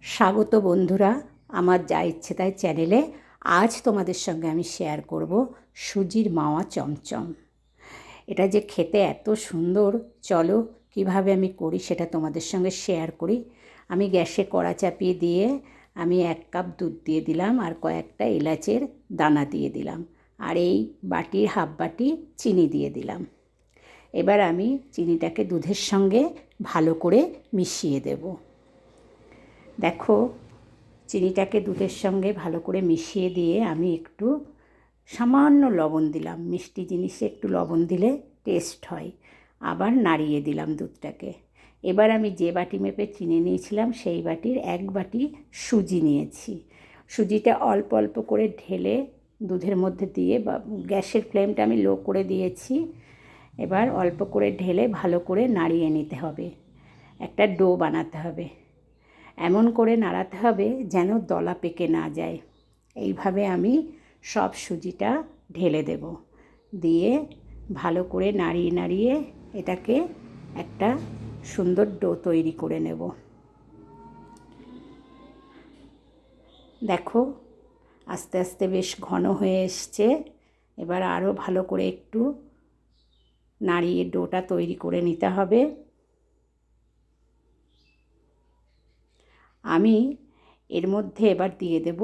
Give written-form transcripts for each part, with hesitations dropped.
স্বাগত বন্ধুরা আমার যা ইচ্ছে তাই চ্যানেলে। আজ তোমাদের সঙ্গে আমি শেয়ার করব সুজির মাওয়া চমচম। এটা যে খেতে এত সুন্দর, চলো কিভাবে আমি করি সেটা তোমাদের সঙ্গে শেয়ার করি। আমি গ্যাসে কড়া চাপিয়ে দিয়ে আমি 1 কাপ দুধ দিয়ে দিলাম আর কয়েকটা এলাচের দানা দিয়ে দিলাম, আর এই বাটির হাফ বাটি চিনি দিয়ে দিলাম। এবার আমি চিনিটাকে দুধের সঙ্গে ভালো করে মিশিয়ে দেব। দেখো, চিনিটাকে দুধের সঙ্গে ভালো করে মিশিয়ে দিয়ে আমি একটু সামান্য লবণ দিলাম। মিষ্টি জিনিসে একটু লবণ দিলে টেস্ট হয়। আবার নাড়িয়ে দিলাম দুধটাকে। এবার আমি যে বাটি মেপে চিনি নিয়েছিলাম সেই বাটির 1 বাটি সুজি নিয়েছি। সুজিটা অল্প অল্প করে ঢেলে দুধের মধ্যে দিয়ে, বা গ্যাসের ফ্লেমটা আমি লো করে দিয়েছি। এবার অল্প করে ঢেলে ভালো করে নাড়িয়ে নিতে হবে। একটা ডো বানাতে হবে। এমন করে নাড়াতে হবে যেন দলা পেকে না যায়। এইভাবে আমি সব সুজিটা ঢেলে দেব। দিয়ে ভালো করে নাড়িয়ে নাড়িয়ে এটাকে একটা সুন্দর ডো তৈরি করে নেব। দেখো, আস্তে আস্তে বেশ ঘন হয়ে এসছে। এবার আরও ভালো করে একটু নাড়িয়ে ডোটা তৈরি করে নিতে হবে। আমি এর মধ্যে এবার দিয়ে দেব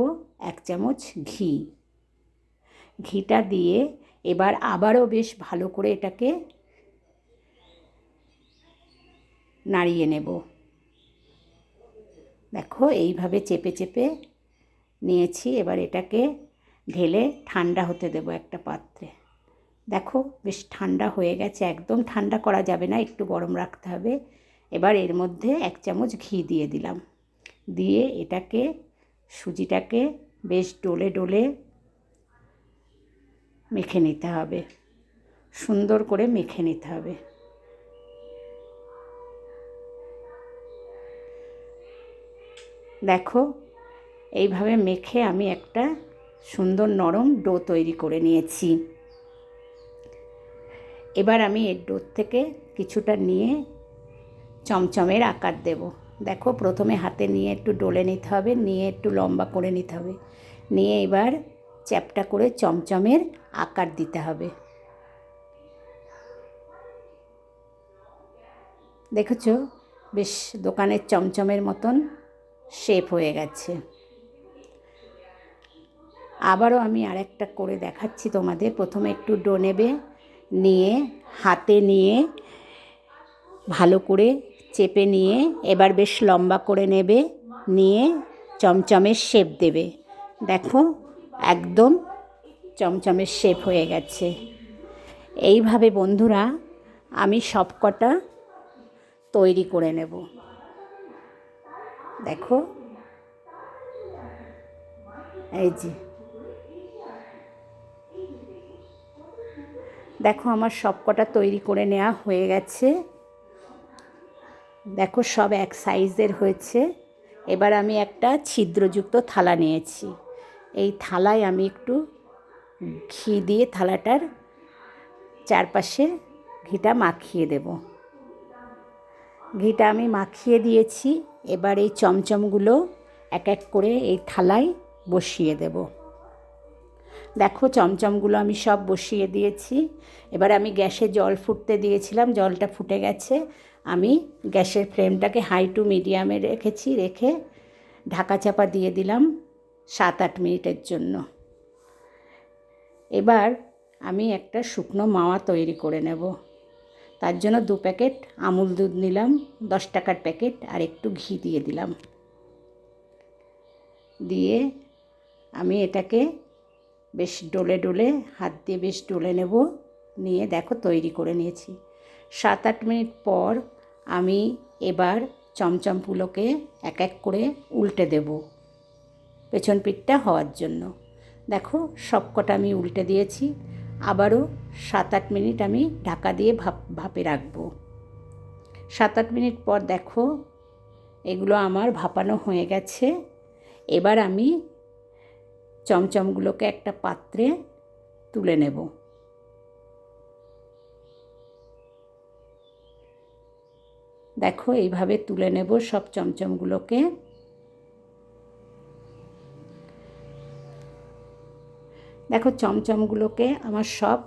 1 চামচ ঘি। ঘিটা দিয়ে এবার আবারও বেশ ভালো করে এটাকে নাড়িয়ে নেব। দেখো, এইভাবে চেপে চেপে নিয়েছি। এবার এটাকে ঢেলে ঠান্ডা হতে দেব একটা পাত্রে। দেখো, বেশ ঠান্ডা হয়ে গেছে। একদম ঠান্ডা করা যাবে না, একটু গরম রাখতে হবে। এবার এর মধ্যে 1 চামচ ঘি দিয়ে দিলাম। দিয়ে এটাকে, সুজিটাকে বেশ ডলে ডলে মেখে নিতে হবে। সুন্দর করে মেখে নিতে হবে। দেখো, এইভাবে মেখে আমি একটা সুন্দর নরম ডো তৈরি করে নিয়েছি। এবার আমি এর ডো থেকে কিছুটা নিয়ে চমচমের আকার দেব। দেখো, প্রথমে হাতে নিয়ে একটু ডলে নিতে হবে, নিয়ে একটু লম্বা করে নিতে হবে, নিয়ে এবার চ্যাপ্টা করে চমচমের আকার দিতে হবে। দেখেছো, বেশ দোকানের চমচমের মতন শেপ হয়ে গেছে। আবারও আমি আরেকটা করে দেখাচ্ছি তোমাদের। প্রথমে একটু ডো নেবে, নিয়ে হাতে নিয়ে ভালো করে চেপে নিয়ে এবার বেশ লম্বা করে নেবে, নিয়ে চমচমের শেপ দেবে। দেখো, একদম চমচমের শেপ হয়ে গেছে। এইভাবে বন্ধুরা আমি সবকটা তৈরি করে নেব। দেখো, এই যে দেখো, আমার সবকটা তৈরি করে নেওয়া হয়ে গেছে। দেখো, সব এক সাইজের হয়েছে। এবার আমি একটা ছিদ্রযুক্ত থালা নিয়েছি। এই থালায় আমি একটু ঘি দিয়ে থালাটার চারপাশে ঘিটা মাখিয়ে দেব। ঘিটা আমি মাখিয়ে দিয়েছি। এবার এই চমচমগুলো এক এক করে এই থালায় বসিয়ে দেব। দেখো, চমচমগুলো আমি সব বসিয়ে দিয়েছি। এবার আমি গ্যাসে জল ফুটতে দিয়েছিলাম, জলটা ফুটে গেছে। আমি গ্যাসের ফ্লেমটাকে হাই টু মিডিয়ামে রেখেছি, রেখে ঢাকা চাপা দিয়ে দিলাম 7-8 মিনিটের জন্য। এবার আমি একটা শুকনো মাওয়া তৈরি করে নেব। তার জন্য 2 প্যাকেট আমুল দুধ নিলাম, 10 টাকার প্যাকেট, আর একটু ঘি দিয়ে দিলাম। দিয়ে আমি এটাকে বেশ ডলে ডলে হাত দিয়ে বেশ ডলে নেব। নিয়ে দেখো, তৈরি করে নিয়েছি। 7-8 মিনিট পর আমি এবার চমচমগুলোকে এক এক করে উল্টে দেব পেছন পিঠটা হওয়ার জন্য। দেখো, সবকটা আমি উল্টে দিয়েছি। আবারও 7-8 মিনিট আমি ঢাকা দিয়ে ভাপে রাখবো। 7-8 মিনিট পর দেখো, এগুলো আমার ভাপানো হয়ে গেছে। এবার আমি চমচমগুলোকে একটা পাত্রে তুলে নেব। দেখো, এইভাবে তুলে নেব সব চমচমগুলোকে। দেখো চমচমগুলোকে আমার সব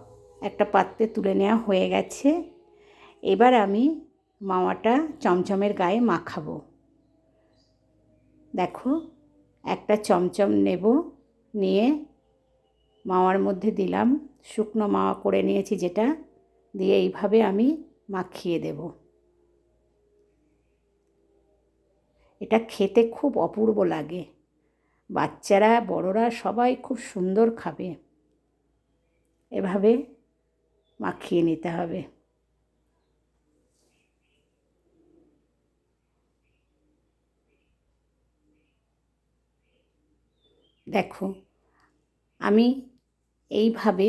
একটা পাত্রে তুলে নেওয়া হয়ে গেছে। এবার আমি মাওয়াটা চমচমের গায়ে মাখাবো। দেখো একটা চমচম নেব, নিয়ে মাওয়ার মধ্যে দিলাম, শুকনো মাওয়া করে নিয়েছি যেটা, দিয়ে এইভাবে আমি মাখিয়ে দেব। এটা খেতে খুব অপূর্ব লাগে, বাচ্চারা বড়রা সবাই খুব সুন্দর খাবে। এভাবে মাখিয়ে নিতে হবে। দেখো আমি এইভাবে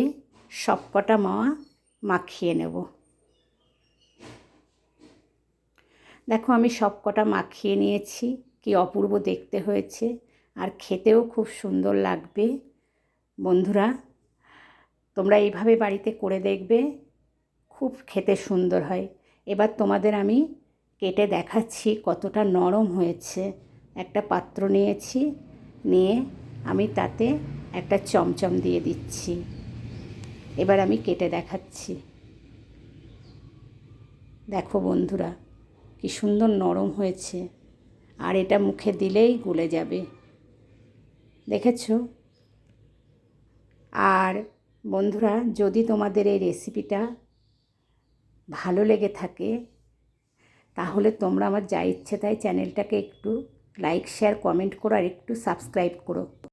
সবকটা মাওয়া মাখিয়ে নেব। দেখো আমি সবকটা মাখিয়ে নিয়েছি, কি অপূর্ব দেখতে হয়েছে, আর খেতেও খুব সুন্দর লাগবে। বন্ধুরা তোমরা এইভাবে বাড়িতে করে দেখবে, খুব খেতে সুন্দর হয়। এবার তোমাদের আমি কেটে দেখাচ্ছি কতটা নরম হয়েছে। একটা পাত্র নিয়েছি, নিয়ে আমি তাতে একটা চমচম দিয়ে দিচ্ছি। এবার আমি কেটে দেখাচ্ছি। দেখো বন্ধুরা কি সুন্দর নরম হয়েছে, আর এটা মুখে দিলেই গলে যাবে, দেখেছো? আর বন্ধুরা যদি তোমাদের এই রেসিপিটা ভালো লেগে থাকে তাহলে তোমরা আমার যা ইচ্ছে তাই চ্যানেলটাকে একটু লাইক শেয়ার কমেন্ট করো, আর একটু সাবস্ক্রাইব করো।